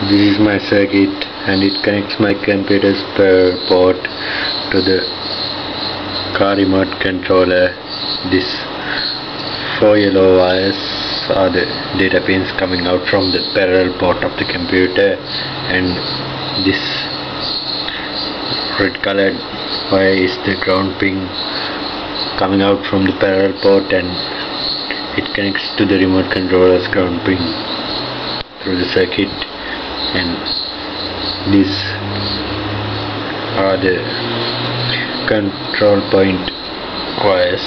This is my circuit and it connects my computer's port to the car remote controller. These 4 yellow wires are the data pins coming out from the parallel port of the computer, and this red colored wire is the ground pin coming out from the parallel port, and it connects to the remote controller's ground pin through the circuit. And these are the control point wires,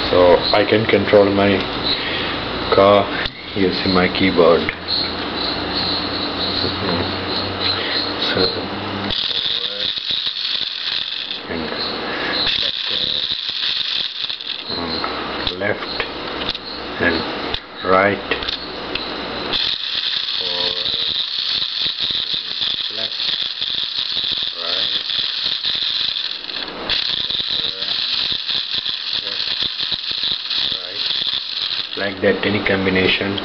so I can control my car using my keyboard. So and left and right, like that, any combination.